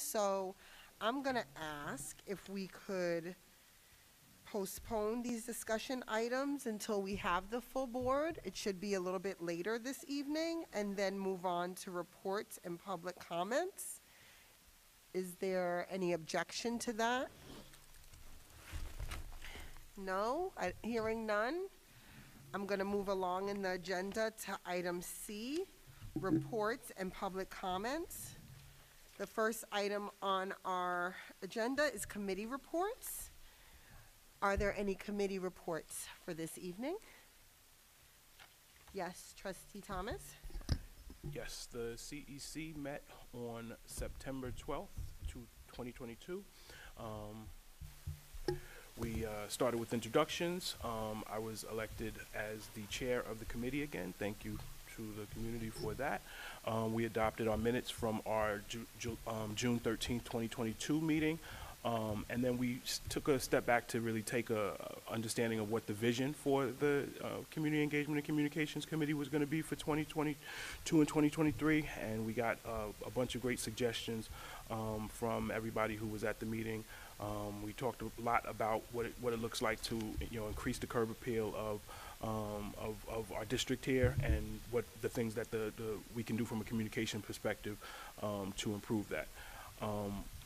so I'm going to ask if we could postpone these discussion items until we have the full board. It should be a little bit later this evening, and then move on to reports and public comments. Is there any objection to that? No? Hearing none, I'm going to move along in the agenda to item C, reports and public comments. The first item on our agenda is committee reports. Are there any committee reports for this evening? Yes, Trustee Thomas? Yes, the CEC met on September 12th, 2022. We started with introductions. I was elected as the chair of the committee again. Thank you to the community for that. We adopted our minutes from our June 13th, 2022 meeting. And then we took a step back to really take a understanding of what the vision for the Community Engagement and Communications Committee was going to be for 2022 and 2023. And we got a bunch of great suggestions from everybody who was at the meeting. We talked a lot about what it looks like to increase the curb appeal of our district here, and what the things that we can do from a communication perspective to improve that.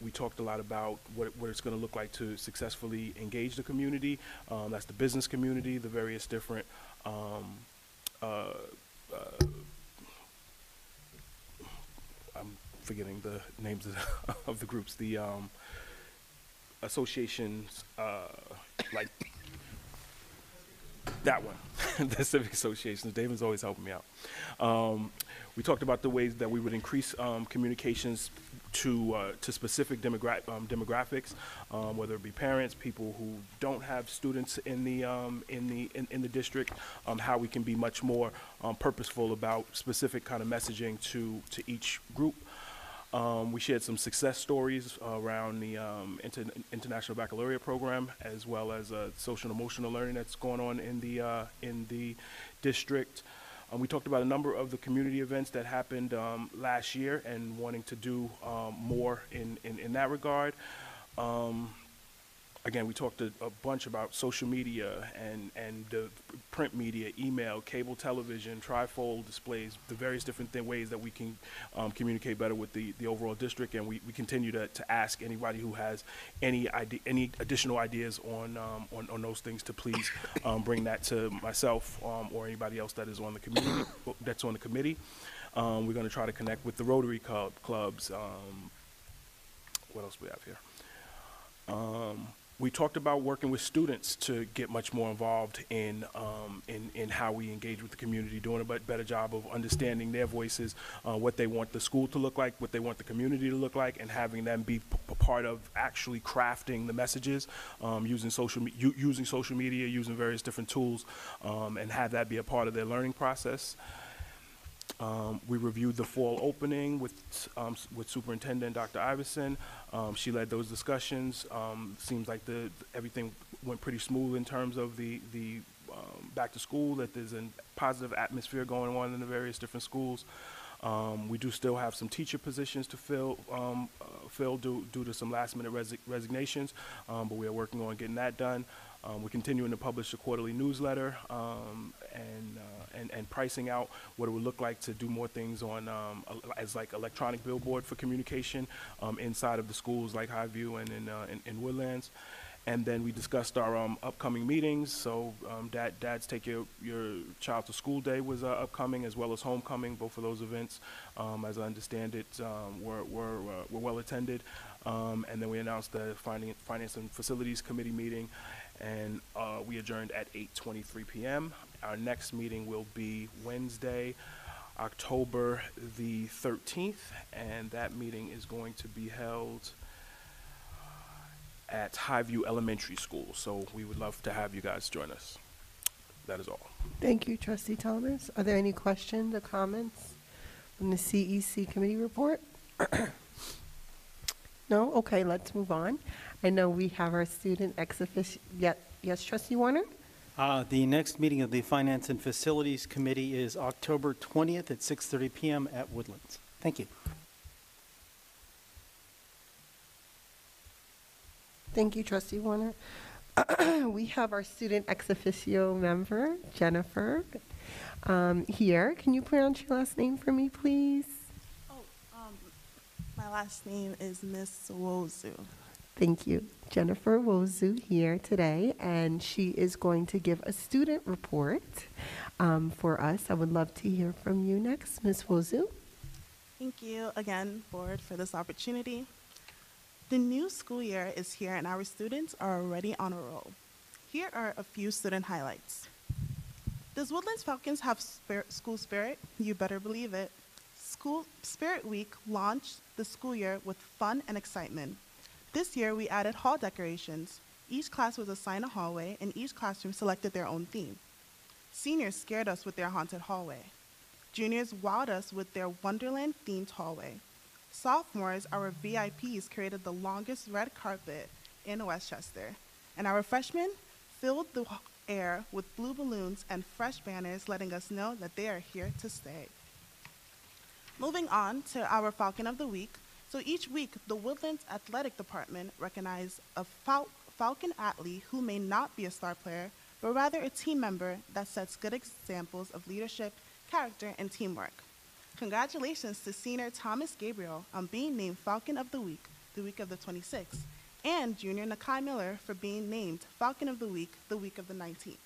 We talked a lot about what it's going to look like to successfully engage the community. That's the business community, the various different I'm forgetting the names of the groups, the associations, like that one, the civic associations. David's always helping me out. We talked about the ways that we would increase communications to specific demographics, whether it be parents, people who don't have students in the district, how we can be much more purposeful about specific kind of messaging to each group. We shared some success stories around the International Baccalaureate program, as well as social and emotional learning that's going on in the district. We talked about a number of the community events that happened last year, and wanting to do more in that regard. Again, we talked a bunch about social media and the print media, email, cable television, trifold displays, the various different ways that we can communicate better with the overall district. And we continue to ask anybody who has any additional ideas on those things to please bring that to myself or anybody else that is on the community, that's on the committee. We're going to try to connect with the Rotary clubs. What else do we have here? We talked about working with students to get much more involved in how we engage with the community, doing a better job of understanding their voices, what they want the school to look like, what they want the community to look like, and having them be a part of actually crafting the messages, using social media, using various different tools, and have that be a part of their learning process. We reviewed the fall opening with Superintendent Dr. Iverson. She led those discussions. Seems like everything went pretty smooth in terms of the back to school, that there's a positive atmosphere going on in the various different schools. We do still have some teacher positions to fill due to some last minute resignations, but we are working on getting that done. We're continuing to publish a quarterly newsletter and pricing out what it would look like to do more things on as like electronic billboard for communication inside of the schools like Highview and in Woodlands. And then we discussed our upcoming meetings. So Dad's Take Your Child to School Day was upcoming, as well as Homecoming. Both of those events, as I understand it, were well attended. And then we announced the Finance and Facilities Committee meeting, and we adjourned at 8:23 p.m. Our next meeting will be Wednesday, October the 13th, and that meeting is going to be held at Highview Elementary School. So we would love to have you guys join us. That is all. Thank you, Trustee Thomas. Are there any questions or comments from the CEC committee report? No? Okay, let's move on. I know we have our student ex officio. Yes, Trustee Warner? The next meeting of the Finance and Facilities Committee is October 20th at 6:30 p.m. at Woodlands. Thank you. Thank you, Trustee Warner. We have our student ex officio member, Jennifer, here. Can you pronounce your last name for me, please? Oh, my last name is Miss Wozu. Thank you. Jennifer Wozu here today, and she is going to give a student report for us. I would love to hear from you next, Ms. Wozu. Thank you again, Board, for this opportunity. The new school year is here, and our students are already on a roll. Here are a few student highlights. Does Woodlands Falcons have school spirit? You better believe it. School Spirit Week launched the school year with fun and excitement. This year, we added hall decorations. Each class was assigned a hallway, and each classroom selected their own theme. Seniors scared us with their haunted hallway. Juniors wowed us with their Wonderland-themed hallway. Sophomores, our VIPs, created the longest red carpet in Westchester. And our freshmen filled the air with blue balloons and fresh banners, letting us know that they are here to stay. Moving on to our Falcon of the Week. So each week, the Woodlands Athletic Department recognizes a Falcon athlete who may not be a star player, but rather a team member that sets good examples of leadership, character, and teamwork. Congratulations to senior Thomas Gabriel on being named Falcon of the week of the 26th, and junior Nakai Miller for being named Falcon of the week of the 19th.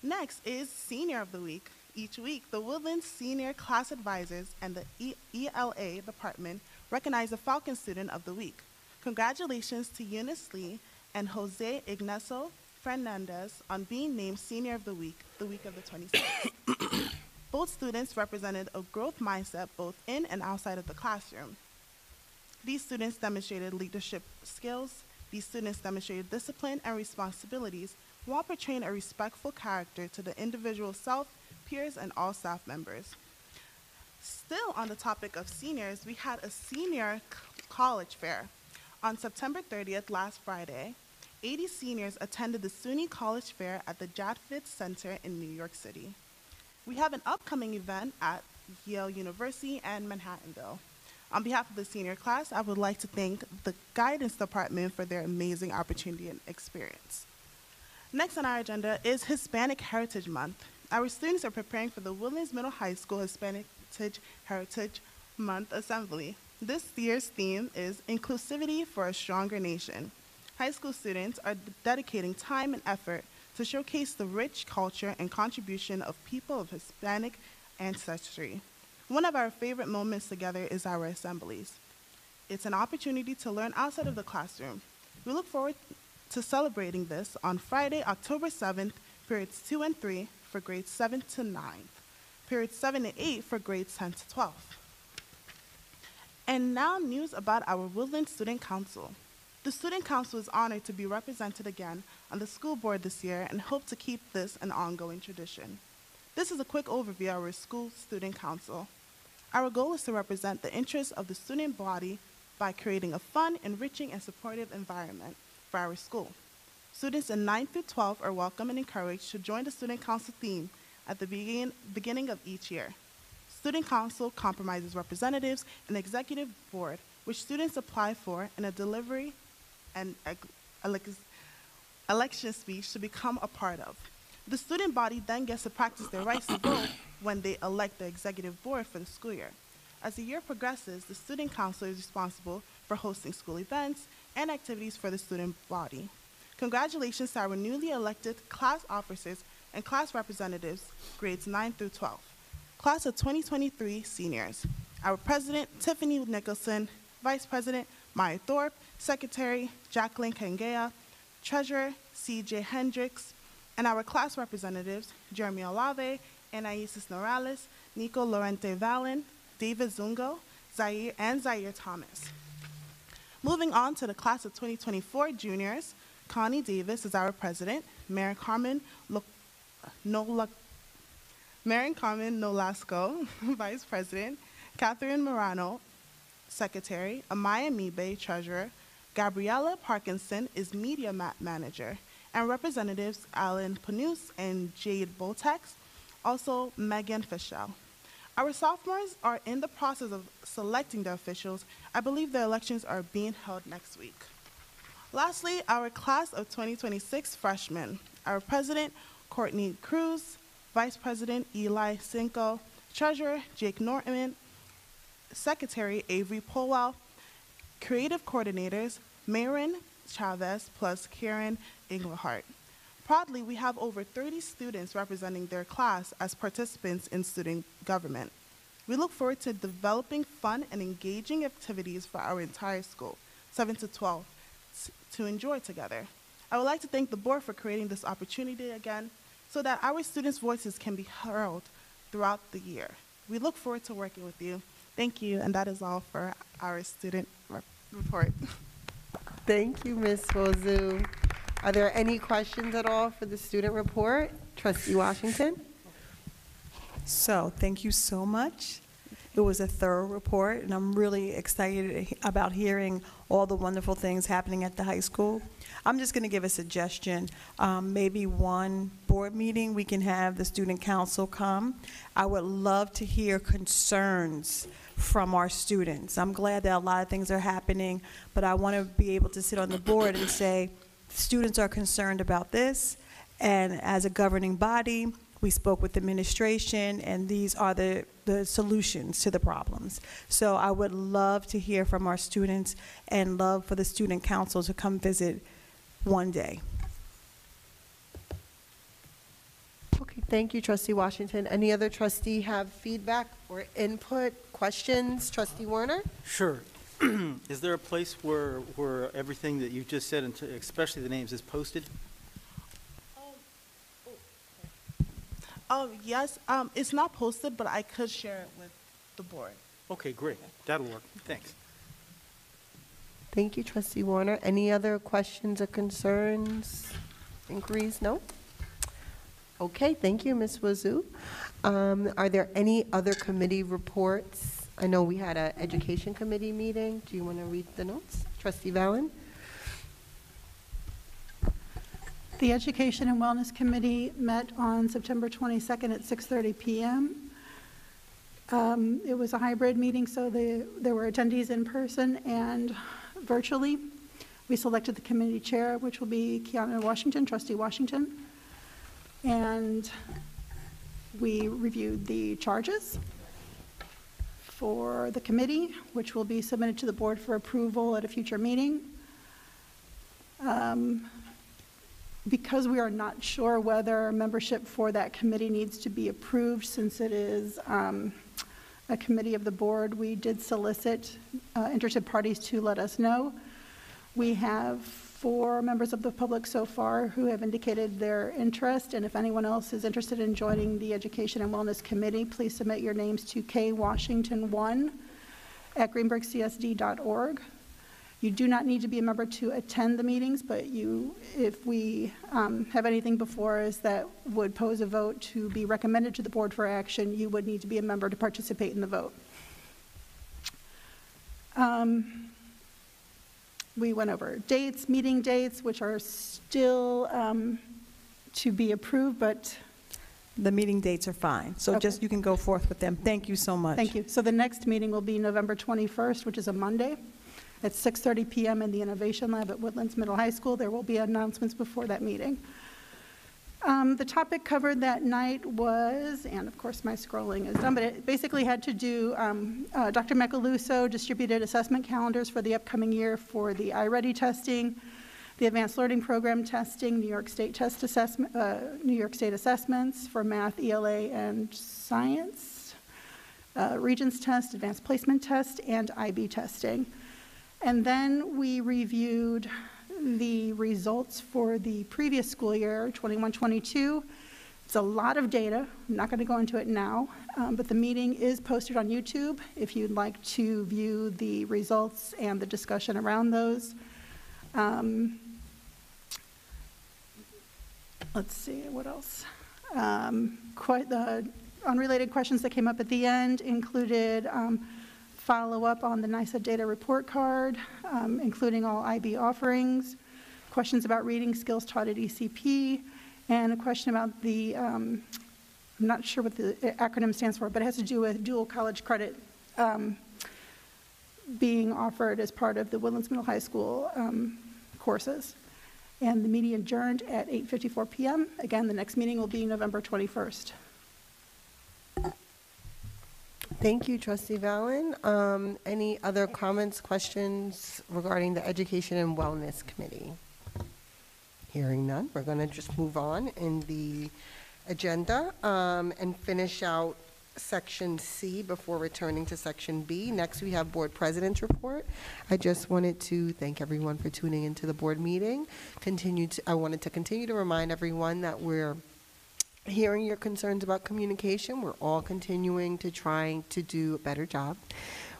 Next is Senior of the Week. Each week, the Woodlands Senior Class Advisors and the ELA Department recognize a Falcon Student of the Week. Congratulations to Eunice Lee and Jose Ignacio Fernandez on being named Senior of the week of the 26th. Both students represented a growth mindset both in and outside of the classroom. These students demonstrated leadership skills. These students demonstrated discipline and responsibilities while portraying a respectful character to the individual self, peers, and all staff members. Still on the topic of seniors, we had a senior college fair. On September 30th, last Friday, 80 seniors attended the SUNY College Fair at the Jadfitz Center in New York City. We have an upcoming event at Yale University and Manhattanville. On behalf of the senior class, I would like to thank the guidance department for their amazing opportunity and experience. Next on our agenda is Hispanic Heritage Month. Our students are preparing for the Woodlands Middle High School Hispanic Heritage Month Assembly. This year's theme is Inclusivity for a Stronger Nation. High school students are dedicating time and effort to showcase the rich culture and contribution of people of Hispanic ancestry. One of our favorite moments together is our assemblies. It's an opportunity to learn outside of the classroom. We look forward to celebrating this on Friday, October 7th, periods 2 and 3 for grades 7 to 9, periods 7 to 8 for grades 10 to 12. And now news about our Woodlands Student Council. The Student Council is honored to be represented again on the school board this year and hope to keep this an ongoing tradition. This is a quick overview of our school Student Council. Our goal is to represent the interests of the student body by creating a fun, enriching, and supportive environment for our school. Students in 9th through 12th are welcome and encouraged to join the Student Council theme at the beginning of each year. Student Council comprises representatives and executive board, which students apply for in a delivery and election speech to become a part of. The student body then gets to practice their rights to vote when they elect the executive board for the school year. As the year progresses, the Student Council is responsible for hosting school events and activities for the student body. Congratulations to our newly elected class officers and class representatives, grades 9 through 12. Class of 2023 seniors. Our president, Tiffany Nicholson, vice president, Maya Thorpe, secretary, Jacqueline Kangea, treasurer, C.J. Hendricks, and our class representatives, Jeremy Olave, Anaisis Morales, Nico Lorente Valen, David Zungo, Zaire Thomas. Moving on to the class of 2024 juniors, Connie Davis is our president, Mary Carmen Nolasco, vice president, Catherine Morano, secretary, Amaya Mibe, treasurer, Gabriella Parkinson is media manager, and representatives Alan Panus and Jade Botex, also Megan Fischel. Our sophomores are in the process of selecting the officials. I believe the elections are being held next week. Lastly, our class of 2026 freshmen. Our president, Courtney Cruz, vice president, Eli Cinco, treasurer, Jake Norman, secretary, Avery Polwell, creative coordinators, Marin Chavez plus Karen Englehart. Proudly, we have over 30 students representing their class as participants in student government. We look forward to developing fun and engaging activities for our entire school, 7 to 12, to enjoy together. I would like to thank the board for creating this opportunity again so that our students' voices can be heard throughout the year. We look forward to working with you. Thank you, and that is all for our student report. Thank you, Ms. Wozu. Are there any questions at all for the student report? Trustee Washington? So, thank you so much. It was a thorough report, and I'm really excited about hearing all the wonderful things happening at the high school. I'm just going to give a suggestion. Maybe one board meeting, we can have the student council come. I would love to hear concerns from our students. I'm glad that a lot of things are happening, but I want to be able to sit on the board and say, students are concerned about this, and as a governing body, we spoke with administration, and these are the solutions to the problems. So I would love to hear from our students and love for the student council to come visit one day. Okay, thank you, Trustee Washington. Any other trustee have feedback or input, questions? Trustee Warner? Sure. Is there a place where everything that you just said, and especially the names, is posted? Yes, it's not posted, but I could share it with the board. Okay, great. That'll work. Thanks. Thank you, Trustee Warner. Any other questions or concerns, inquiries? No? Okay, thank you, Ms. Wozu. Are there any other committee reports? I know we had an education committee meeting. Do you want to read the notes? Trustee Valen? The Education and Wellness Committee met on September 22nd at 6:30 p.m. It was a hybrid meeting, so there were attendees in person and virtually. We selected the committee chair, which will be Kiana Washington, Trustee Washington. And we reviewed the charges for the committee, which will be submitted to the board for approval at a future meeting. Because we are not sure whether membership for that committee needs to be approved, since it is a committee of the board, we did solicit interested parties to let us know. We have 4 members of the public so far who have indicated their interest, and if anyone else is interested in joining the Education and Wellness Committee, please submit your names to kwashington1@greenburghcsd.org. You do not need to be a member to attend the meetings, but if we have anything before us that would pose a vote to be recommended to the board for action, you would need to be a member to participate in the vote. We went over dates, meeting dates, which are still to be approved, but The meeting dates are fine, so Okay. just you can go forth with them. Thank you so much. thank you. So the next meeting will be November 21st, which is a Monday, at 6:30 p.m. in the Innovation Lab at Woodlands Middle High School. There will be announcements before that meeting. The topic covered that night was, and of course my scrolling is done, but it basically had to do, Dr. Macaluso distributed assessment calendars for the upcoming year for the iReady testing, the Advanced Learning Program testing, New York State assessments for math, ELA, and science, Regents test, advanced placement test, and IB testing. And then we reviewed the results for the previous school year, 21-22. It's a lot of data. I'm not going to go into it now, but the meeting is posted on YouTube if you'd like to view the results and the discussion around those. Let's see, what else? Quite the unrelated questions that came up at the end included follow-up on the NISA data report card, including all IB offerings, questions about reading skills taught at ECP, and a question about the, I'm not sure what the acronym stands for, but it has to do with dual college credit being offered as part of the Woodlands Middle High School courses. And the meeting adjourned at 8:54 p.m. Again, the next meeting will be November 21st. Thank you, Trustee Valen. Any other comments, questions regarding the Education and Wellness Committee? Hearing none, we're going to just move on in the agenda and finish out Section C before returning to Section B. Next, we have Board President's Report. I just wanted to thank everyone for tuning into the board meeting. I wanted to continue to remind everyone that we're hearing your concerns about communication. We're all continuing to try to do a better job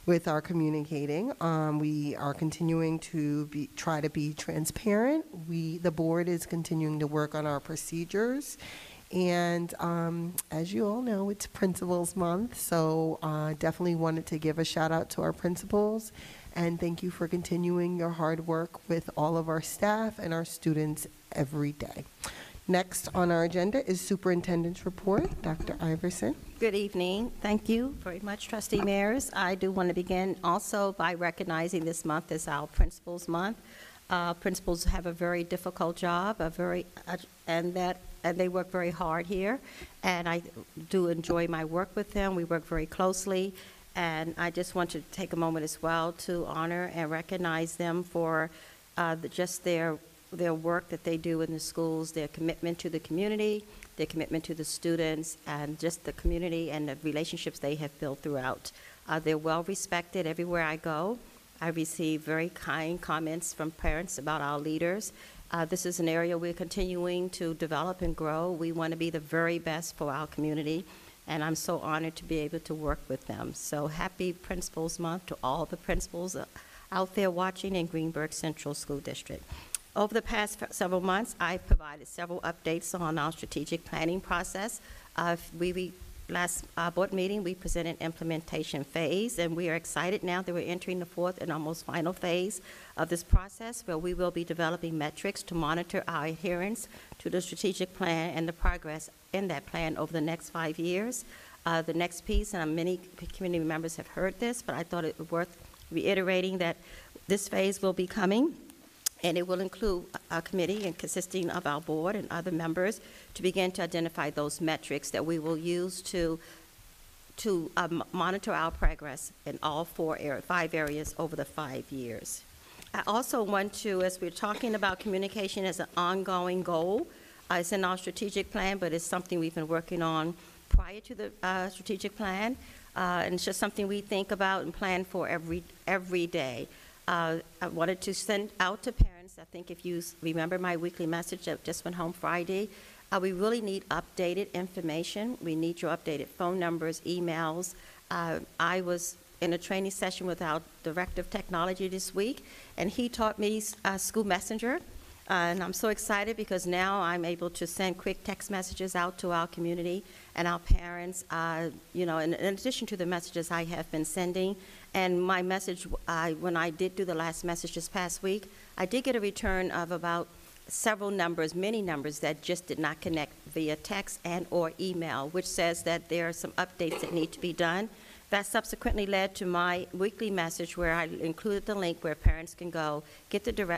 with our communicating. We are continuing to try to be transparent. The board is continuing to work on our procedures. And as you all know, it's Principals Month, so definitely wanted to give a shout out to our principals. And thank you for continuing your hard work with all of our staff and our students every day. Next on our agenda is Superintendent's Report. Dr. Iverson. Good evening. Thank you very much, Trustee Mayers. I do want to begin also by recognizing this month as our Principals Month. Principals have a very difficult job, and they work very hard here, and I do enjoy my work with them. We work very closely, and I just want to take a moment as well to honor and recognize them for just their work that they do in the schools, their commitment to the community, their commitment to the students, and just the community and the relationships they have built throughout. They're well respected everywhere I go. I receive very kind comments from parents about our leaders. This is an area we're continuing to develop and grow. We want to be the very best for our community, and I'm so honored to be able to work with them. So happy Principals Month to all the principals out there watching in Greenburgh Central School District. Over the past several months, I've provided several updates on our strategic planning process. Last board meeting, we presented implementation phase, and we are excited now that we're entering the fourth and almost final phase of this process, where we will be developing metrics to monitor our adherence to the strategic plan and the progress in that plan over the next 5 years. The next piece, and many community members have heard this, but I thought it was worth reiterating that this phase will be coming, and it will include a committee consisting of our board and other members to begin to identify those metrics that we will use to monitor our progress in all 5 areas over the 5 years. I also want to, as we're talking about communication as an ongoing goal, it's in our strategic plan, but it's something we've been working on prior to the strategic plan, and it's just something we think about and plan for every day. I wanted to send out to parents, I think if you remember my weekly message that just went home Friday, we really need updated information. We need your updated phone numbers, emails. I was in a training session with our Director of Technology this week, and he taught me School Messenger. And I'm so excited because now I'm able to send quick text messages out to our community and our parents, in addition to the messages I have been sending. And my message, when I did do the last message this past week, I did get a return of about several numbers, many numbers that just did not connect via text and or email, which says that there are some updates that need to be done. That subsequently led to my weekly message where I included the link where parents can go,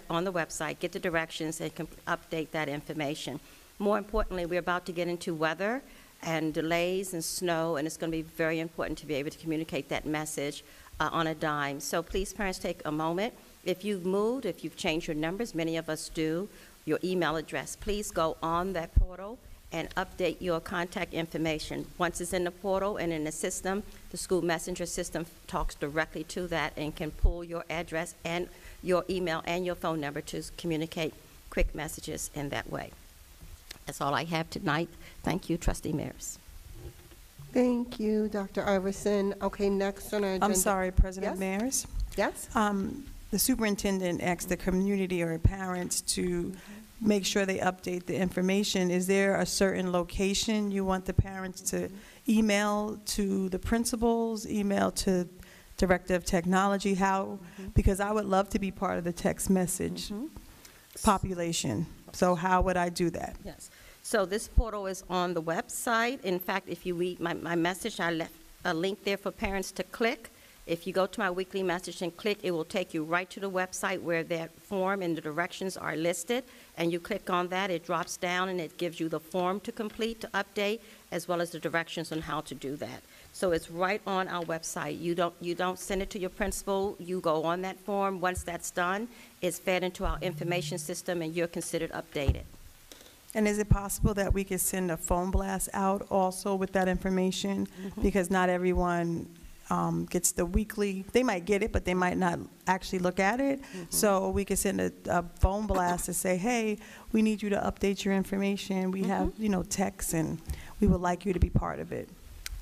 on the website, get the directions, and can update that information. More importantly, we're about to get into weather and delays and snow, and it's going to be very important to be able to communicate that message on a dime. So please, parents, take a moment. If you've moved, if you've changed your numbers, many of us do, your email address, please go on that portal and update your contact information. Once it's in the portal and in the system, the school messenger system talks directly to that and can pull your address and your email and your phone number to communicate quick messages in that way. That's all I have tonight. Thank you, Trustee Mayers. Thank you, Dr. Iverson. Okay, next on our agenda. I'm sorry, President Yes? Mayers. Yes? The superintendent asked the community or parents to make sure they update the information. Is there a certain location you want the parents to email to the principals, email to Director of Technology? How? Because I would love to be part of the text message population. So how would I do that? Yes. So this portal is on the website. In fact, if you read my message, I left a link there for parents to click If you go to my weekly message and click, it will take you right to the website where that form and the directions are listed, and you click on that, it drops down and it gives you the form to complete, to update, as well as the directions on how to do that. So it's right on our website. You don't send it to your principal, you go on that form. Once that's done, it's fed into our information system and you're considered updated. And is it possible that we could send a phone blast out also with that information? Because not everyone gets the weekly, they might get it, but they might not actually look at it. So we could send a phone blast to say, hey, we need you to update your information. We have, texts, and we would like you to be part of it.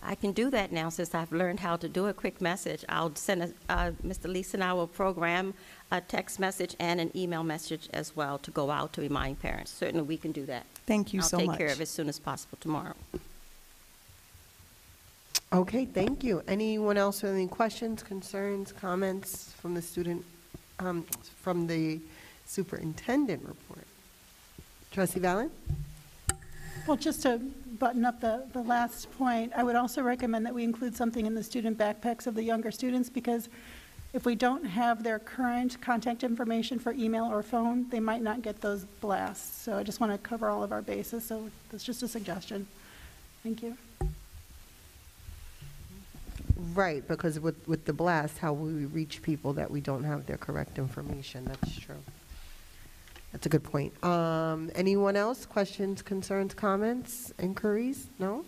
I can do that now since I've learned how to do a quick message. I'll send Mr. Leeson and I will program a text message and an email message as well to go out to remind parents. Certainly we can do that. Thank you so much. I'll take care of it as soon as possible tomorrow. Okay, thank you. Anyone else with any questions, concerns, comments from the from the superintendent report? Trustee Valen? Well, just to button up the last point, I would also recommend that we include something in the student backpacks of the younger students, because if we don't have their current contact information for email or phone, they might not get those blasts. So I just want to cover all of our bases, so that's just a suggestion. Thank you. Right, because with the blast, how will we reach people that we don't have their correct information? That's true. That's a good point. Anyone else? Questions, concerns, comments, inquiries? No?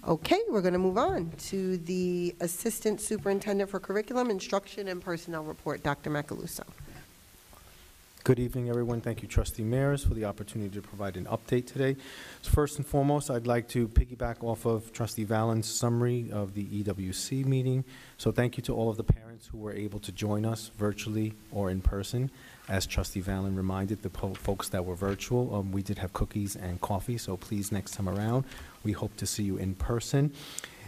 Okay, we're going to move on to the Assistant Superintendent for Curriculum, Instruction, and Personnel Report, Dr. Macaluso. Good evening, everyone. Thank you, Trustee Mears, for the opportunity to provide an update today. So first and foremost, I'd like to piggyback off of Trustee Valen's summary of the EWC meeting. So thank you to all of the parents who were able to join us virtually or in person. As Trustee Valen reminded the folks that were virtual, we did have cookies and coffee, so please, next time around, we hope to see you in person.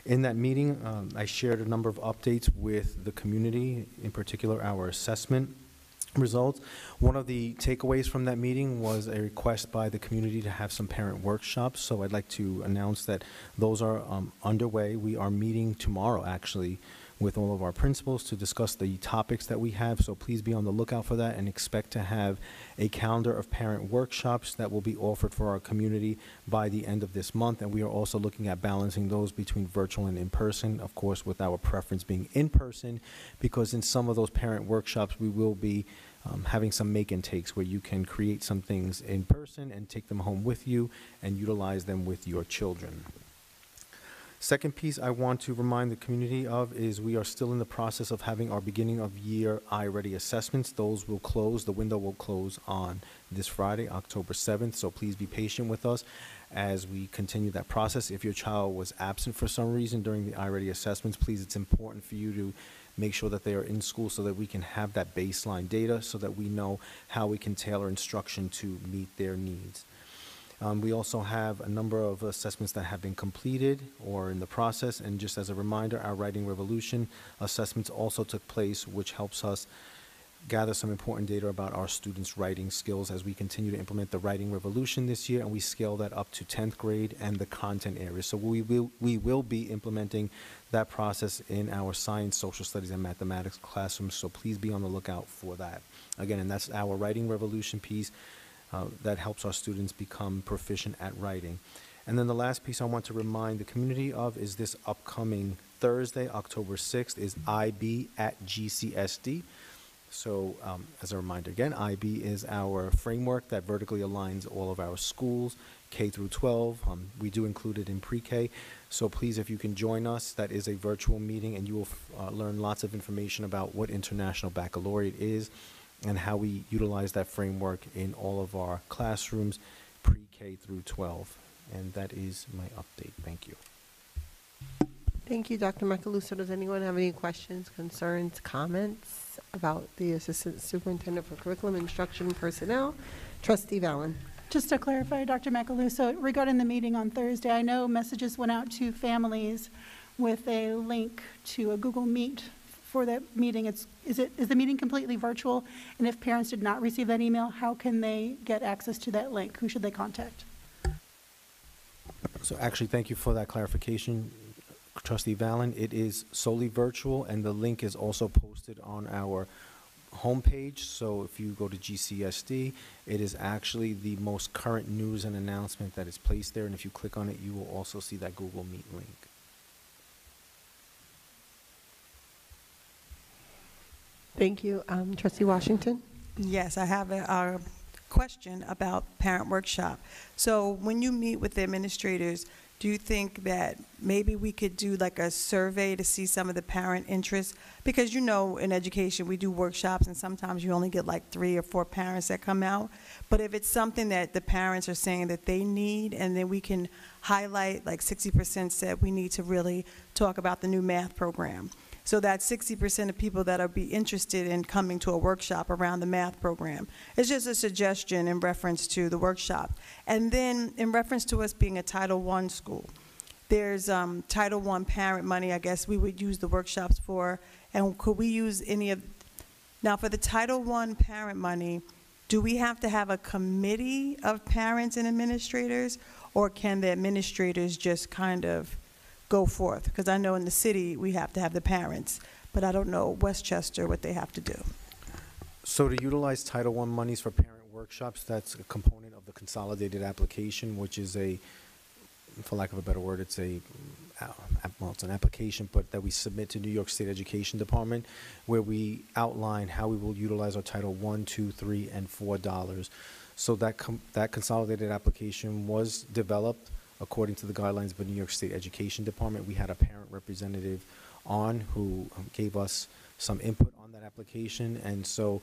In that meeting, I shared a number of updates with the community, in particular our assessment results. One of the takeaways from that meeting was a request by the community to have some parent workshops, so I'd like to announce that those are underway. We are meeting tomorrow, actually, with all of our principals to discuss the topics that we have, so please be on the lookout for that and expect to have a calendar of parent workshops that will be offered for our community by the end of this month. And we are also looking at balancing those between virtual and in-person, of course, with our preference being in-person, because in some of those parent workshops we will be having some make and takes where you can create some things in person and take them home with you and utilize them with your children. Second piece I want to remind the community of is we are still in the process of having our beginning of year iReady assessments. Those will close, the window will close on this Friday, October 7th, so please be patient with us as we continue that process. If your child was absent for some reason during the iReady assessments, please, it's important for you to make sure that they are in school so that we can have that baseline data so that we know how we can tailor instruction to meet their needs. We also have a number of assessments that have been completed or in the process, and just as a reminder, our Writing Revolution assessments also took place, which helps us gather some important data about our students' writing skills as we continue to implement the Writing Revolution this year, and we scale that up to 10th grade and the content area. So we will be implementing that process in our science, social studies, and mathematics classrooms, so please be on the lookout for that. Again, and that's our Writing Revolution piece. That helps our students become proficient at writing. And then the last piece I want to remind the community of is this upcoming Thursday, October 6th, is IB at GCSD. So as a reminder again, IB is our framework that vertically aligns all of our schools, K through 12. We do include it in pre-K. So please, if you can join us, that is a virtual meeting, and you will learn lots of information about what International Baccalaureate is and how we utilize that framework in all of our classrooms, pre-K through 12. And that is my update. Thank you. Thank you, Dr. Macaluso. Does anyone have any questions, concerns, comments about the Assistant Superintendent for Curriculum, Instruction, and Personnel? Trustee Valen. Just to clarify, Dr. Macaluso, regarding the meeting on Thursday, I know messages went out to families with a link to a Google Meet for that meeting. Is the meeting completely virtual? And if parents did not receive that email, how can they get access to that link? Who should they contact? So actually, thank you for that clarification, Trustee Valen, it is solely virtual, and the link is also posted on our homepage. So if you go to GCSD, it is actually the most current news and announcement that is placed there, and if you click on it, you will also see that Google Meet link. Thank you. Trustee Washington? Yes, I have a question about parent workshop. So when you meet with the administrators, do you think that maybe we could do like a survey to see some of the parent interests? Because in education, we do workshops, and sometimes you only get like 3 or 4 parents that come out. But if it's something that the parents are saying that they need, and then we can highlight, like 60% said we need to really talk about the new math program. So that's 60% of people that will be interested in coming to a workshop around the math program. It's just a suggestion in reference to the workshop. And then in reference to us being a Title I school, there's Title I parent money, I guess we would use the workshops for. And could we use any of, now for the Title I parent money, do we have to have a committee of parents and administrators, or can the administrators just kind of go forth? Because I know in the city we have to have the parents, but I don't know Westchester what they have to do. So to utilize Title I monies for parent workshops, that's a component of the consolidated application, which is for lack of a better word, it's an application, but that we submit to New York State Education Department, where we outline how we will utilize our Title I, II, III, and IV dollars. So that consolidated application was developed according to the guidelines of the New York State Education Department. We had a parent representative on who gave us some input on that application, and so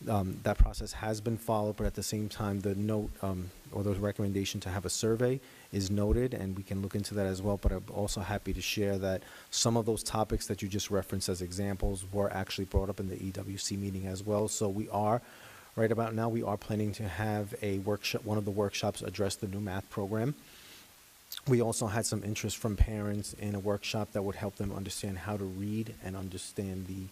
that process has been followed, but at the same time, the note or the recommendation to have a survey is noted, and we can look into that as well. But I'm also happy to share that some of those topics that you just referenced as examples were actually brought up in the EWC meeting as well. So we are, right about now, we are planning to have a workshop, one of the workshops address the new math program. We also had some interest from parents in a workshop that would help them understand how to read and understand the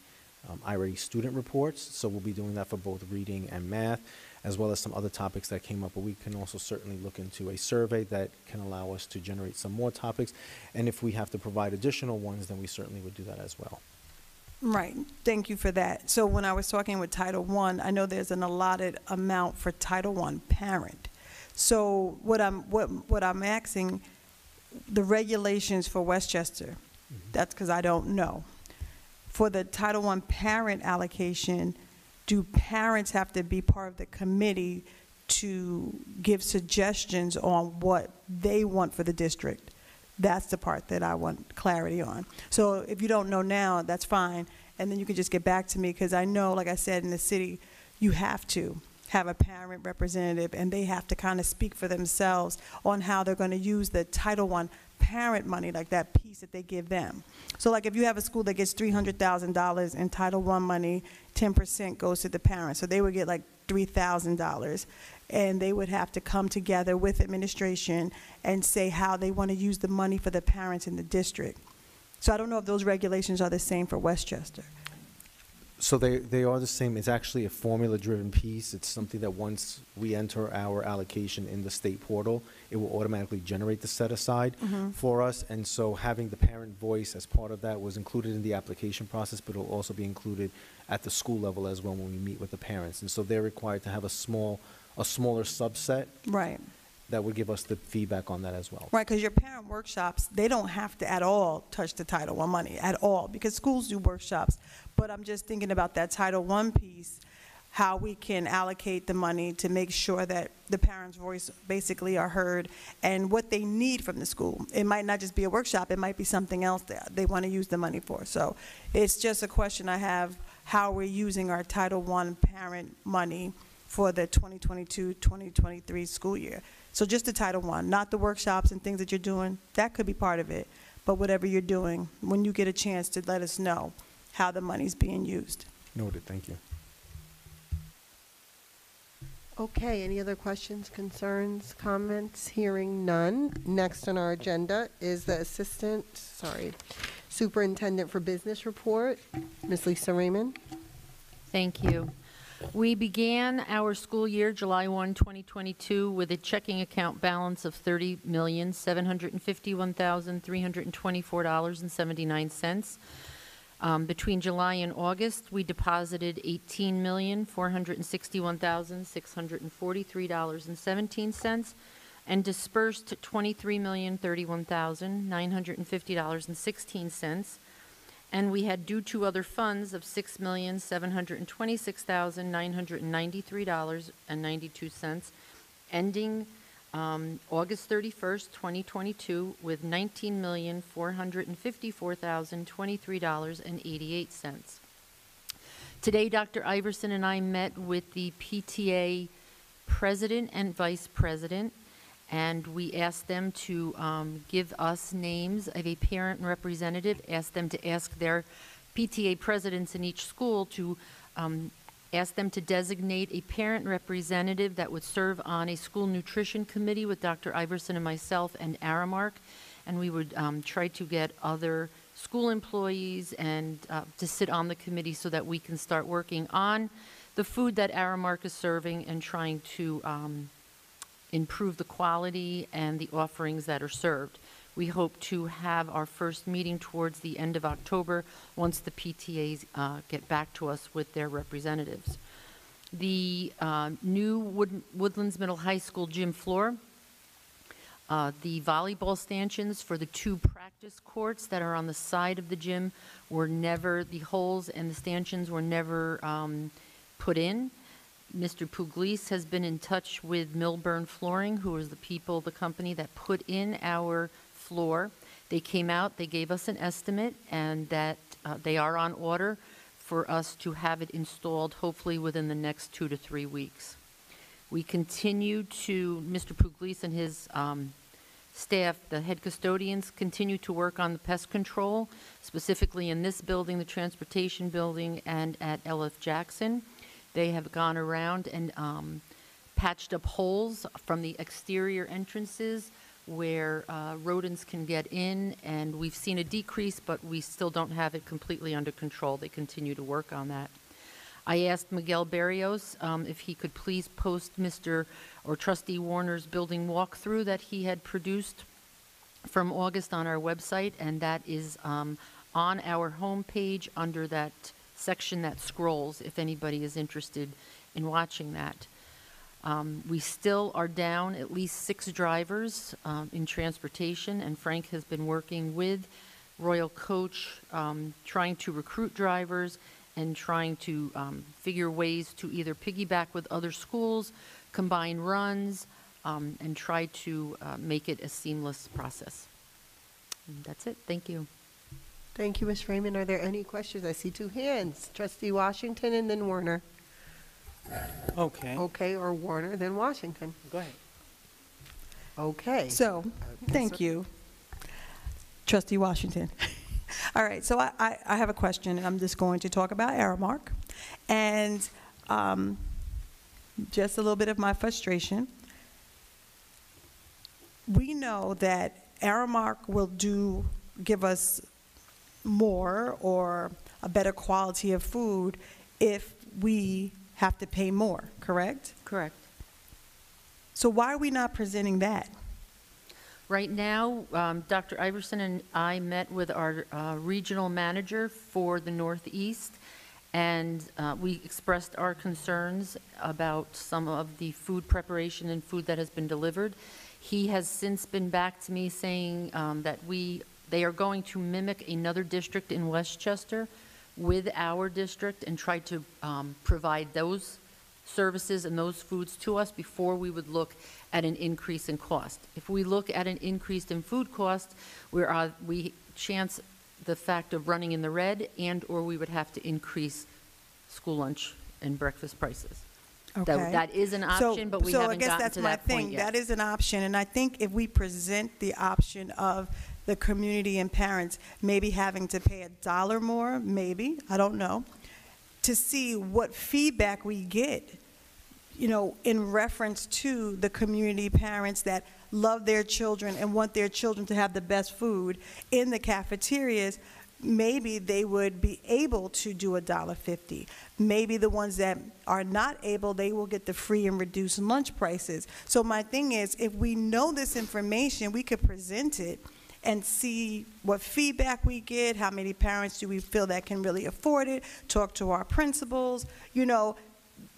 I-Ready student reports. So we'll be doing that for both reading and math, as well as some other topics that came up. But we can also certainly look into a survey that can allow us to generate some more topics. And if we have to provide additional ones, then we certainly would do that as well. Right. Thank you for that. So when I was talking with Title I, I know there's an allotted amount for Title I parent. So what I'm asking, the regulations for Westchester, that's because I don't know. For the Title I parent allocation, do parents have to be part of the committee to give suggestions on what they want for the district? That's the part that I want clarity on. So if you don't know now, that's fine. And then you can just get back to me, because I know, like I said, in the city, you have to have a parent representative, and they have to kind of speak for themselves on how they're going to use the Title I parent money, like that piece that they give them. So like if you have a school that gets $300,000 in Title I money, 10% goes to the parents. So they would get like $3,000, and they would have to come together with administration and say how they want to use the money for the parents in the district. So I don't know if those regulations are the same for Westchester. So they are the same. It's actually a formula-driven piece. It's something that once we enter our allocation in the state portal, it will automatically generate the set-aside for us. And so having the parent voice as part of that was included in the application process, but it will also be included at the school level as well when we meet with the parents. And so they're required to have a smaller subset. Right. That would give us the feedback on that as well. Right, because your parent workshops, they don't have to at all touch the Title I money at all, because schools do workshops. But I'm just thinking about that Title I piece, how we can allocate the money to make sure that the parents' voice basically are heard and what they need from the school. It might not just be a workshop, it might be something else that they want to use the money for. So it's just a question I have, how we're using our Title I parent money for the 2022-2023 school year. So just the Title I, not the workshops and things that you're doing. That could be part of it. But whatever you're doing, when you get a chance to let us know how the money's being used. Noted. Thank you. Okay, any other questions, concerns, comments? Hearing none. Next on our agenda is the Superintendent for Business Report, Ms. Lisa Raymond. Thank you. We began our school year, July 1, 2022, with a checking account balance of $30,751,324.79. Between July and August, we deposited $18,461,643.17 and dispersed $23,031,950.16. And we had due to other funds of $6,726,993.92, ending August 31st, 2022, with $19,454,023.88. Today, Dr. Iverson and I met with the PTA president and vice president, and we asked them to give us names of a parent representative, asked them to ask their PTA presidents in each school to ask them to designate a parent representative that would serve on a school nutrition committee with Dr. Iverson and myself and Aramark, and we would try to get other school employees and to sit on the committee so that we can start working on the food that Aramark is serving and trying to improve the quality and the offerings that are served. We hope to have our first meeting towards the end of October once the PTAs get back to us with their representatives. The new Woodlands Middle High School gym floor, the volleyball stanchions for the 2 practice courts that are on the side of the gym were never, the holes and the stanchions were never put in. Mr. Pugliese has been in touch with Milburn Flooring, who is the company that put in our floor. They came out, they gave us an estimate, and that they are on order for us to have it installed hopefully within the next 2 to 3 weeks. We continue to, Mr. Pugliese and his staff, the head custodians, continue to work on the pest control, specifically in this building, the transportation building, and at LF Jackson. They have gone around and patched up holes from the exterior entrances where rodents can get in, and we've seen a decrease, but we still don't have it completely under control. They continue to work on that. I asked Miguel Barrios if he could please post Trustee Warner's building walkthrough that he had produced from August on our website, and that is on our homepage under that section that scrolls if anybody is interested in watching that. We still are down at least 6 drivers in transportation, and Frank has been working with Royal Coach, trying to recruit drivers and trying to figure ways to either piggyback with other schools, combine runs, and try to make it a seamless process. And that's it. Thank you. Thank you, Ms. Freeman. Are there any questions? I see 2 hands. Trustee Washington and then Warner. Okay. Okay, or Warner, then Washington. Go ahead. Okay. So, thank you, Trustee Washington. All right, so I have a question, and I'm just going to talk about Aramark. And just a little bit of my frustration. We know that Aramark will give us more or a better quality of food if we have to pay more, correct? Correct. So why are we not presenting that? Right now, Dr. Iverson and I met with our regional manager for the Northeast, and we expressed our concerns about some of the food preparation and food that has been delivered. He has since been back to me saying that they are going to mimic another district in Westchester with our district and try to provide those services and those foods to us before we would look at an increase in cost. If we look at an increase in food cost, we chance the fact of running in the red, and or we would have to increase school lunch and breakfast prices. Okay. That is an option, but we haven't gotten to that point yet. So I guess that's my thing. That is an option, and I think if we present the option of the community and parents maybe having to pay $1 more, maybe, I don't know, to see what feedback we get, you know, in reference to the community parents that love their children and want their children to have the best food in the cafeterias, maybe they would be able to do $1.50. Maybe the ones that are not able, they will get the free and reduced lunch prices. So my thing is, if we know this information, we could present it and see what feedback we get, how many parents do we feel that can really afford it, talk to our principals. You know,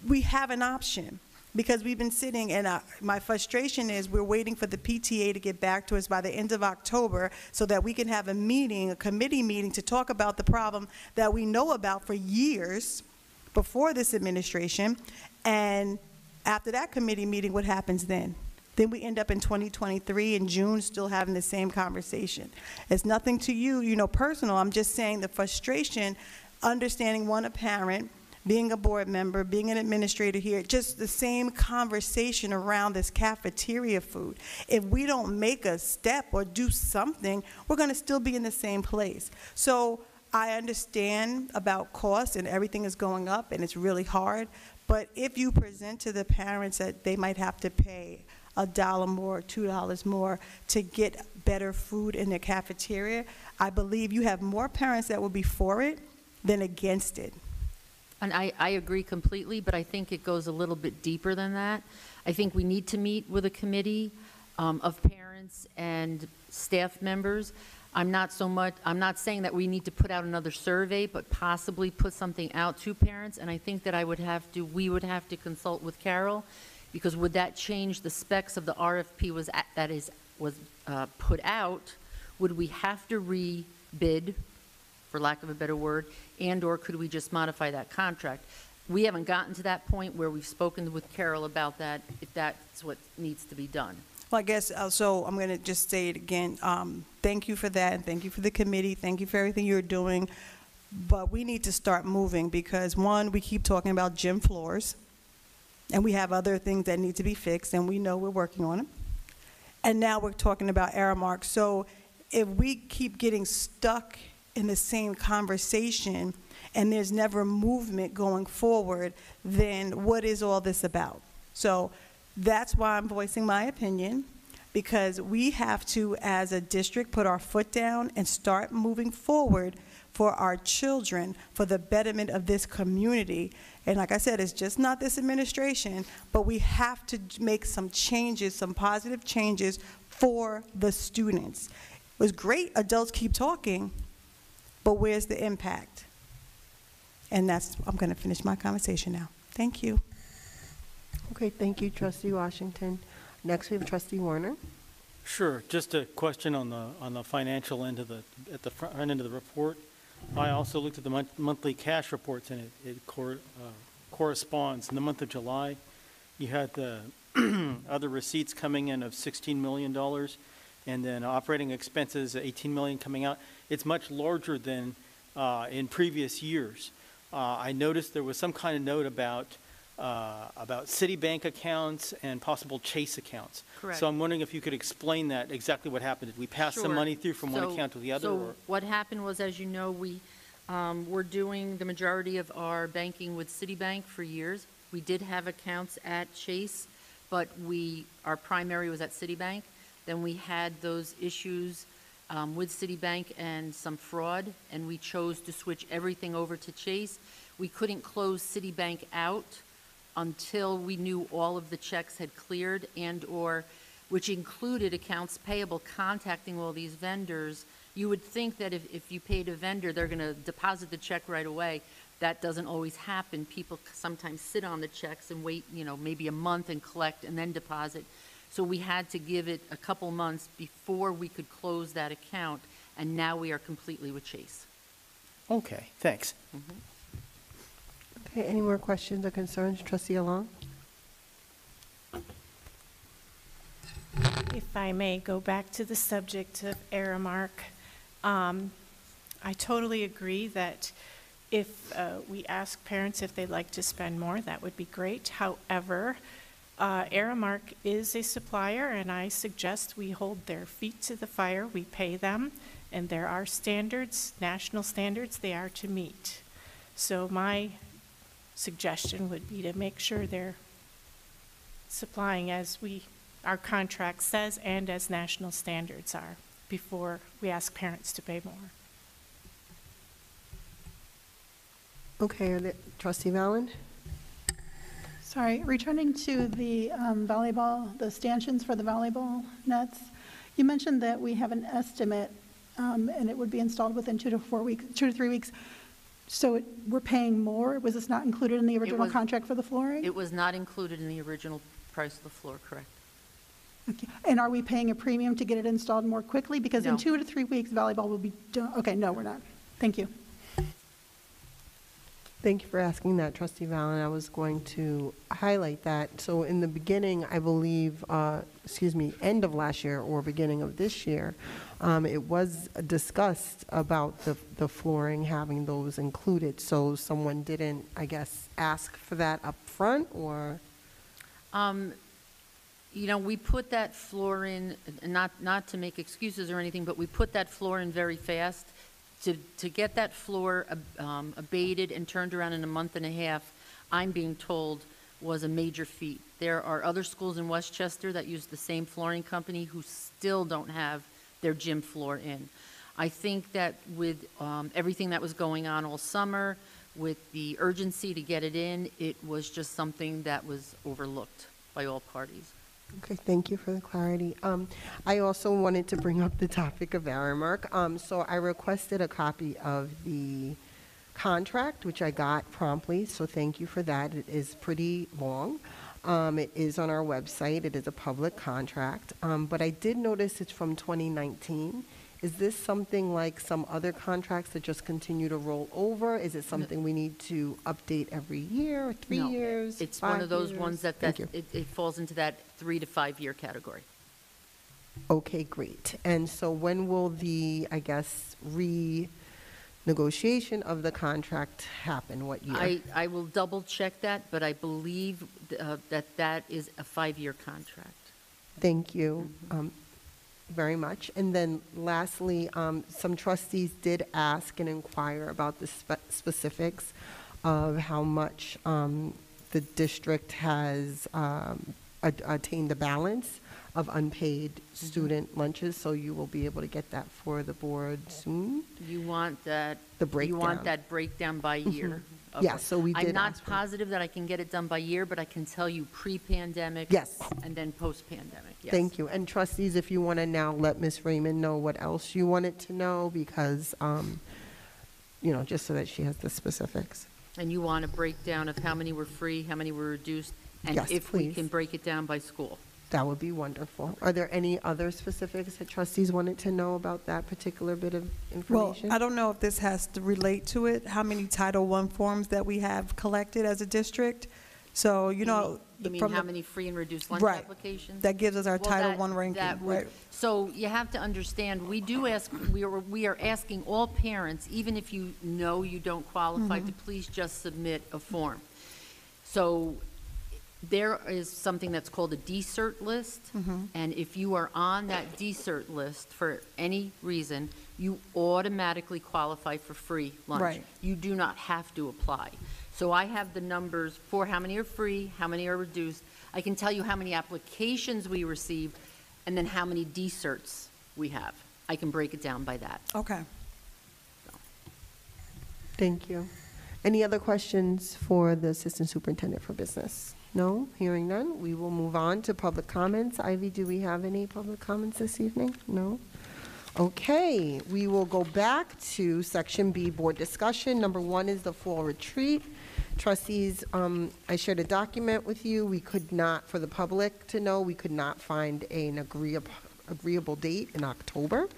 we have an option. Because we've been sitting, and my frustration is we're waiting for the PTA to get back to us by the end of October so that we can have a meeting, a committee meeting, to talk about the problem that we know about for years before this administration. And after that committee meeting, what happens then? Then we end up in 2023 in June still having the same conversation. It's nothing to you, you know, personal. I'm just saying the frustration, understanding a parent, being a board member, being an administrator here, just the same conversation around this cafeteria food. If we don't make a step or do something, we're going to still be in the same place. So I understand about costs and everything is going up and it's really hard, but if you present to the parents that they might have to pay $1 more, $2 more to get better food in their cafeteria, I believe you have more parents that will be for it than against it. And I agree completely, but I think it goes a little bit deeper than that. I think we need to meet with a committee of parents and staff members. I'm not saying that we need to put out another survey, but possibly put something out to parents. And I think that we would have to consult with Carol, because would that change the specs of the RFP was put out? Would we have to re-bid, for lack of a better word, and/or could we just modify that contract? We haven't gotten to that point where we've spoken with Carol about that, if that's what needs to be done. Well, I guess, so I'm going to just say it again. Thank you for that, and thank you for the committee. Thank you for everything you're doing. But we need to start moving because, one, we keep talking about gym floors, and we have other things that need to be fixed, and we know we're working on them. And now we're talking about Aramark. So if we keep getting stuck in the same conversation and there's never movement going forward, then what is all this about? So that's why I'm voicing my opinion, because we have to, as a district, put our foot down and start moving forward for our children, for the betterment of this community. And like I said, it's just not this administration, but we have to make some changes, some positive changes for the students. It was great, adults keep talking, but where's the impact? And I'm going to finish my conversation now. Thank you. Okay, thank you, Trustee Washington. Next, we have Trustee Warner. Sure. Just a question on the financial end of at the front end of the report. I also looked at the monthly cash reports, and it corresponds. In the month of July, you had the other receipts coming in of $16 million, and then operating expenses, $18 million coming out. It's much larger than in previous years. I noticed there was some kind of note about Citibank accounts and possible Chase accounts. Correct. So I'm wondering if you could explain that, exactly what happened. Did we pass some money through from one account to the other? So what happened was, as you know, we were doing the majority of our banking with Citibank for years. We did have accounts at Chase, but our primary was at Citibank. Then we had those issues with Citibank and some fraud, and we chose to switch everything over to Chase. We couldn't close Citibank out until we knew all of the checks had cleared, which included accounts payable contacting all these vendors. You would think that if you paid a vendor, they're going to deposit the check right away. That doesn't always happen. People sometimes sit on the checks and wait, maybe a month and collect and then deposit. So we had to give it a couple months before we could close that account, and now we are completely with Chase. Okay, thanks. Mm-hmm. Okay, any more questions or concerns? Trustee Along? If I may go back to the subject of Aramark, I totally agree that if we ask parents if they'd like to spend more, that would be great. However, Aramark is a supplier, and I suggest we hold their feet to the fire. We pay them, and there are standards, national standards, they are to meet. So my suggestion would be to make sure they're supplying as our contract says and as national standards are before we ask parents to pay more. Okay, Trustee Valen? Sorry, returning to the volleyball, the stanchions for the volleyball nets, you mentioned that we have an estimate, and it would be installed within 2 to 3 weeks. So we're paying more? Was this not included in the original was- contract for the flooring? It was not included in the original price of the floor, correct? Okay. And are we paying a premium to get it installed more quickly? Because in No. 2 to 3 weeks, volleyball will be done. Okay, no, we're not. Thank you. Thank you for asking that, Trustee Valen. I was going to highlight that. So in the beginning, I believe, end of last year or beginning of this year, it was discussed about the flooring, having those included. So someone didn't, I guess, ask for that up front, or? We put that floor in, not to make excuses or anything, but we put that floor in very fast. To get that floor abated and turned around in a month and a half, I'm being told, was a major feat. There are other schools in Westchester that use the same flooring company who still don't have their gym floor in. I think that with everything that was going on all summer, with the urgency to get it in, it was just something that was overlooked by all parties. Okay, thank you for the clarity. I also wanted to bring up the topic of Aramark. So I requested a copy of the contract, which I got promptly, so thank you for that. It is pretty long. It is on our website. It is a public contract. But I did notice it's from 2019. Is this something like some other contracts that just continue to roll over? Is it something we need to update every year, 3 No, years, It's 5 one of those years? ones that Thank you. it falls into that 3 to 5 year category. Okay, great. And so when will the, I guess, renegotiation of the contract happen? What year? I will double check that, but I believe that is a 5-year contract. Thank you very much. And then lastly, some trustees did ask and inquire about the specifics of how much the district has attained the balance of unpaid student lunches, so you will be able to get that for the board soon. You want that. The breakdown. You want that breakdown by year. of Yeah, what- so we did I'm not ask for- positive that I can get it done by year, but I can tell you pre-pandemic. Yes. And then post-pandemic, yes. Thank you. And trustees, if you want to now let Ms. Raymond know what else you wanted to know, because, just so that she has the specifics. And you want a breakdown of how many were free, how many were reduced, and Yes, if we please. can break it down by school. That would be wonderful. Are there any other specifics that trustees wanted to know about that particular bit of Well, information? I don't know if this has to relate to it, how many Title I forms that we have collected as a district. So, You mean from how the- many free and reduced lunch Right. applications? that gives us our Well, Title that- I ranking, that would- right? So you have to understand, we are asking all parents, even if you know you don't qualify, Mm-hmm. to please just submit a form. So there is something that's called a DCERT list, Mm-hmm. and if you are on that DCERT list for any reason, you automatically qualify for free lunch. Right. You do not have to apply. So I have the numbers for how many are free, how many are reduced. I can tell you how many applications we received, and then how many DCERTs we have. I can break it down by that. Okay. Thank you. Any other questions for the Assistant Superintendent for Business? No? Hearing none, we will move on to public comments. Ivy, do we have any public comments this evening? No? Okay, we will go back to Section B, Board Discussion. Number 1 is the fall retreat. Trustees, I shared a document with you. We could not, for the public to know, we could not find an agreeable date in October.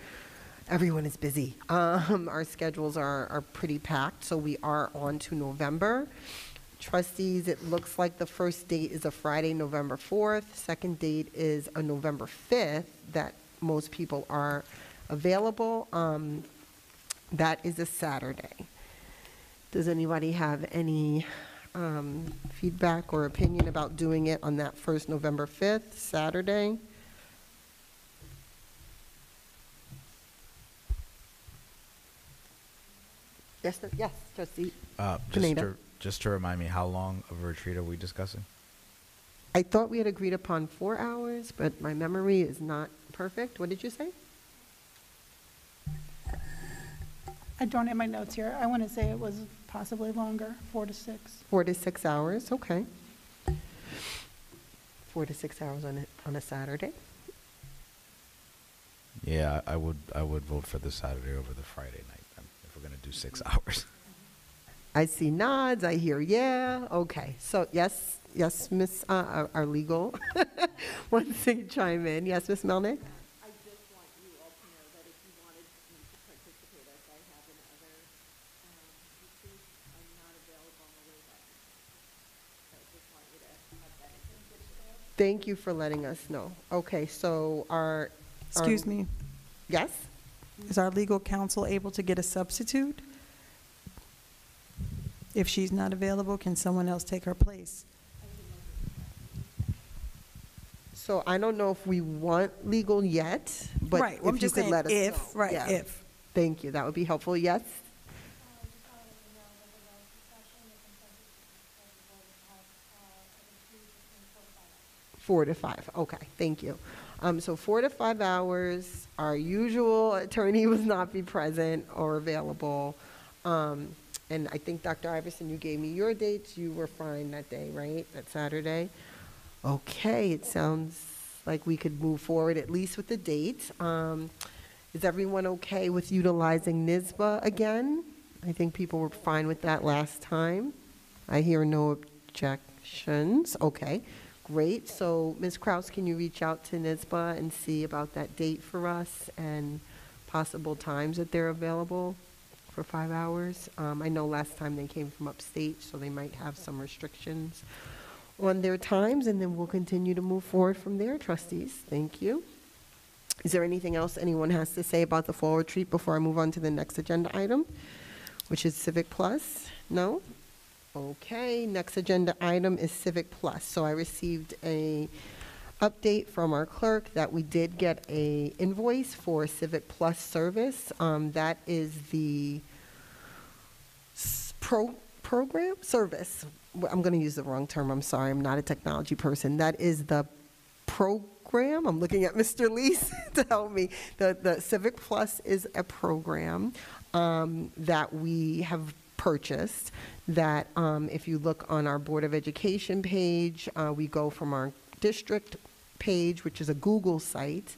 Everyone is busy. Our schedules are pretty packed, so we are on to November. Trustees, it looks like the first date is a Friday, November 4th. Second date is a November 5th that most people are available. That is a Saturday. Does anybody have any feedback or opinion about doing it on that first November 5th, Saturday? Yes, trustee. Pineda. Just to remind me, how long of a retreat are we discussing? I thought we had agreed upon 4 hours, but my memory is not perfect. What did you say? I don't have my notes here. I want to say it was possibly longer, 4 to 6. 4 to 6 hours, okay. 4 to 6 hours on a Saturday. Yeah, I would vote for the Saturday over the Friday night then, if we're going to do 6 hours. I see nods, I hear yeah, okay. So, yes, Miss, our legal wants to chime in. Yes, Miss Melnick? I just want you all to know that if you wanted me to participate as I have in other retreats, I'm not available on the way back. So I just want you to have that information. Thank you for letting us know. Okay, so Excuse me, Yes? is our legal counsel able to get a substitute? If she's not available, can someone else take her place? So I don't know if we want legal yet, but Right, well, I'm if you just could saying let us if, know. right, Yeah. if. Thank you, that would be helpful, yes? 4 to 5, okay, thank you. So 4 to 5 hours, our usual attorney will not be present or available. And I think, Dr. Iverson, you gave me your dates, you were fine that day, right, that Saturday? Okay, it sounds like we could move forward at least with the date. Is everyone okay with utilizing NISBA again? I think people were fine with that last time. I hear no objections. Okay, great. So, Ms. Kraus, can you reach out to NISBA and see about that date for us and possible times that they're available for 5 hours? I know last time they came from upstate, so they might have some restrictions on their times, and then we'll continue to move forward from there, trustees. Thank you. Is there anything else anyone has to say about the fall retreat before I move on to the next agenda item, which is Civic Plus? No? Okay, next agenda item is Civic Plus. So I received a update from our clerk that we did get a invoice for Civic Plus service. That is the program service. I'm going to use the wrong term. I'm sorry. I'm not a technology person. That is the program. I'm looking at Mr. Lees to help me. The Civic Plus is a program that we have purchased that if you look on our Board of Education page, we go from our district page, which is a Google site,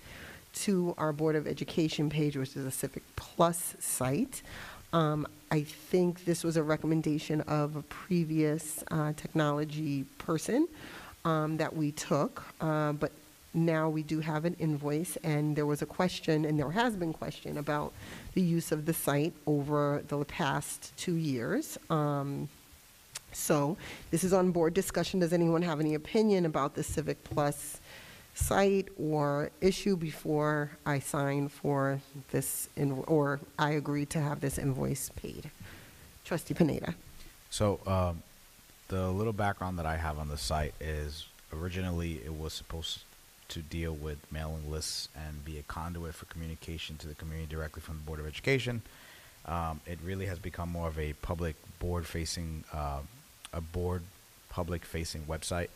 to our Board of Education page, which is a Civic Plus site. I think this was a recommendation of a previous technology person that we took, but now we do have an invoice, and there was a question, and there has been question about the use of the site over the past 2 years. So this is on board discussion. Does anyone have any opinion about the Civic Plus site or issue before I sign for this, or I agree to have this invoice paid? Trustee Pineda. So the little background that I have on the site is originally it was supposed to deal with mailing lists and be a conduit for communication to the community directly from the Board of Education. It really has become more of a public board-facing, public-facing website.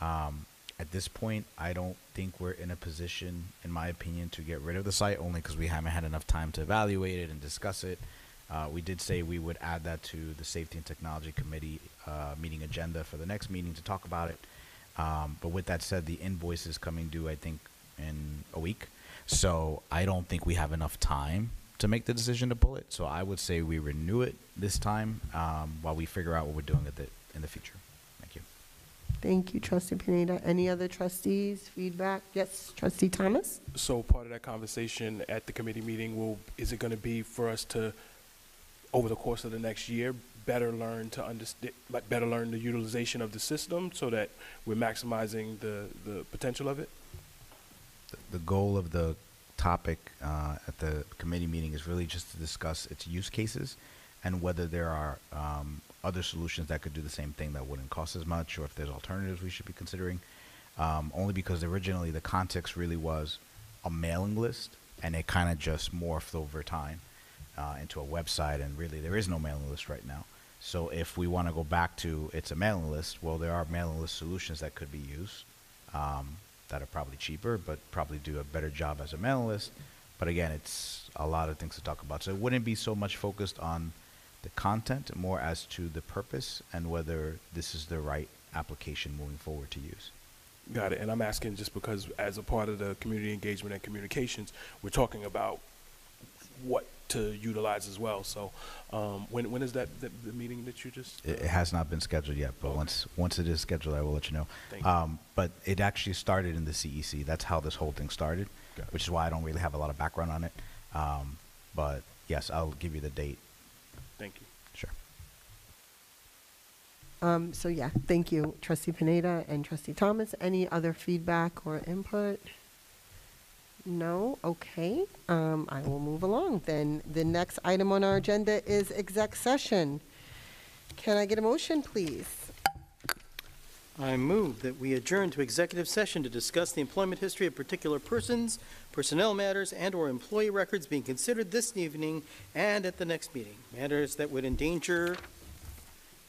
At this point, I don't think we're in a position, in my opinion, to get rid of the site, only because we haven't had enough time to evaluate it and discuss it. We did say we would add that to the Safety and Technology Committee meeting agenda for the next meeting to talk about it. But with that said, the invoice is coming due, I think, in a week. So I don't think we have enough time to make the decision to pull it. So I would say we renew it this time while we figure out what we're doing with it in the future. Thank you. Thank you, Trustee Pineda. Any other trustees, feedback? Yes, Trustee Thomas? So part of that conversation at the committee meeting is it going to be for us to, over the course of the next year, better learn to understand, like better learn the utilization of the system so that we're maximizing the potential of it? The goal of the topic at the committee meeting is really just to discuss its use cases and whether there are other solutions that could do the same thing that wouldn't cost as much, or if there's alternatives we should be considering. Only because originally the context really was a mailing list, and it kind of just morphed over time into a website, and really there is no mailing list right now. So if we want to go back to it's a mailing list, well, there are mailing list solutions that could be used that are probably cheaper, but probably do a better job as a mailing list. But again, it's a lot of things to talk about. So it wouldn't be so much focused on the content, more as to the purpose and whether this is the right application moving forward to use. Got it. And I'm asking just because as a part of the community engagement and communications, we're talking about what to utilize as well. So when is that the meeting that you just? It has not been scheduled yet, but Okay. once it is scheduled, I will let you know. Thank you. But it actually started in the CEC. That's how this whole thing started, Got which is why I don't really have a lot of background on it. But yes, I'll give you the date. Thank you. Sure. So yeah, thank you, Trustee Pineda and Trustee Thomas. Any other feedback or input? No? Okay. I will move along. Then the next item on our agenda is exec session. Can I get a motion, please? I move that we adjourn to executive session to discuss the employment history of particular persons, personnel matters, and/or employee records being considered this evening and at the next meeting. Matters that would endanger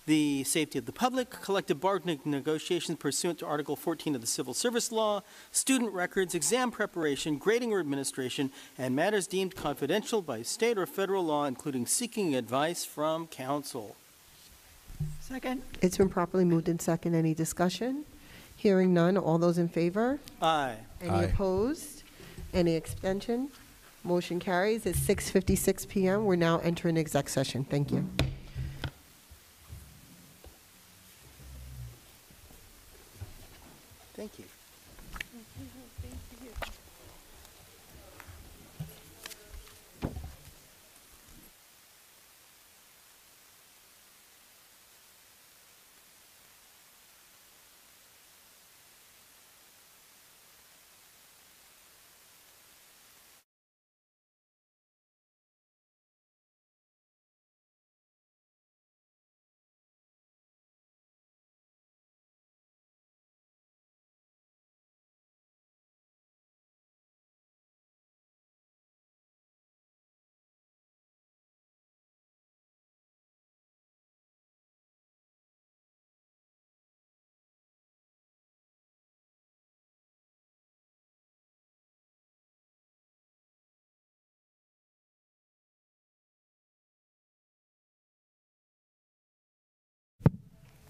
the safety of the public, collective bargaining negotiations pursuant to Article 14 of the Civil Service Law, student records, exam preparation, grading or administration, and matters deemed confidential by state or federal law, including seeking advice from counsel. Second. It's been properly moved in second. Any discussion? Hearing none. All those in favor? Aye. Any Aye. opposed? Any abstention? Motion carries. It's 6:56 PM. We're now entering exec session. Thank you. Thank you.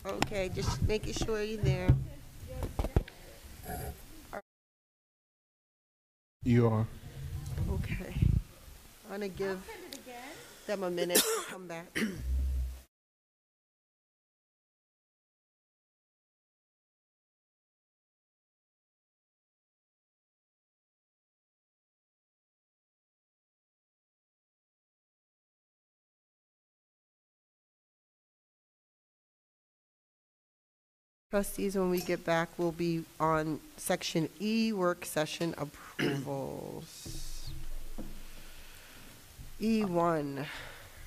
Okay, just making sure you're there. You are. Okay. I'm gonna give them a minute to come back. Trustees, when we get back, we'll be on Section E, work session approvals. E1.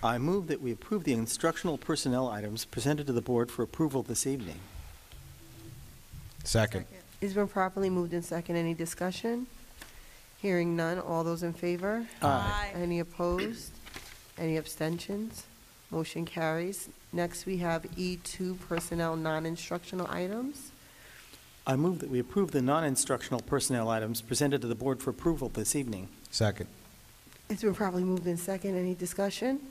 I move that we approve the instructional personnel items presented to the board for approval this evening. Second. It's been properly moved in second. Any discussion? Hearing none. All those in favor? Aye. Any opposed? Any abstentions? Motion carries. Next, we have E2, personnel non-instructional items. I move that we approve the non-instructional personnel items presented to the board for approval this evening. Second. It's been properly moved in second. Any discussion?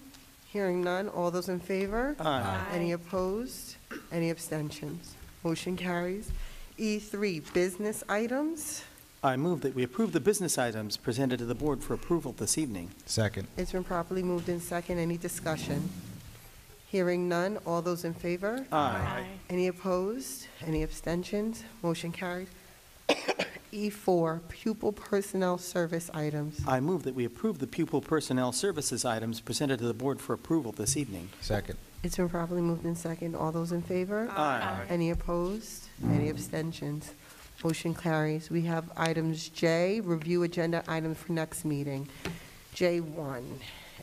Hearing none. All those in favor? Aye. Any opposed? Any abstentions? Motion carries. E3, business items. I move that we approve the business items presented to the board for approval this evening. Second. It's been properly moved in second. Any discussion? Hearing none. All those in favor? Aye. Any opposed? Any abstentions? Motion carries. E4, pupil personnel service items. I move that we approve the pupil personnel services items presented to the board for approval this evening. Second. It's been properly moved in second. All those in favor? Aye. Any opposed? Any abstentions? Motion carries. We have items J, review agenda items for next meeting. J1,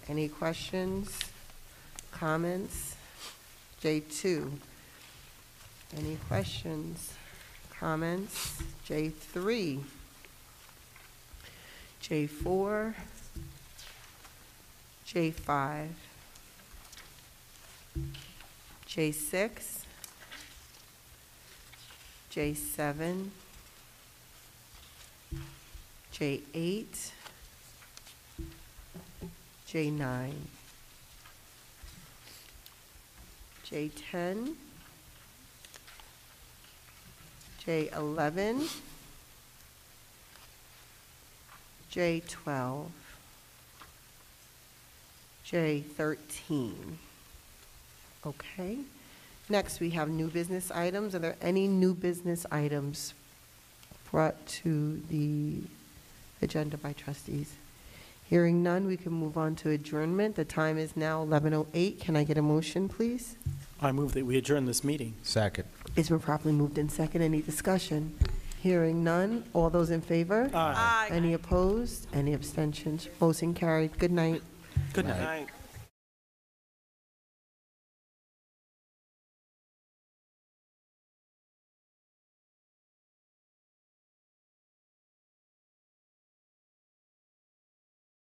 any questions, comments? J2, any questions, comments? J3, J4, J5, J6, J7, J8, J9. J10, J11, J12, J13. Okay. Next, we have new business items. Are there any new business items brought to the agenda by trustees? Hearing none, we can move on to adjournment. The time is now 11:08. Can I get a motion, please? I move that we adjourn this meeting. Second. It's been properly moved in second. Any discussion? Hearing none. All those in favor? Aye. Any opposed? Any abstentions? Motion carried. Good night. Good night. Night.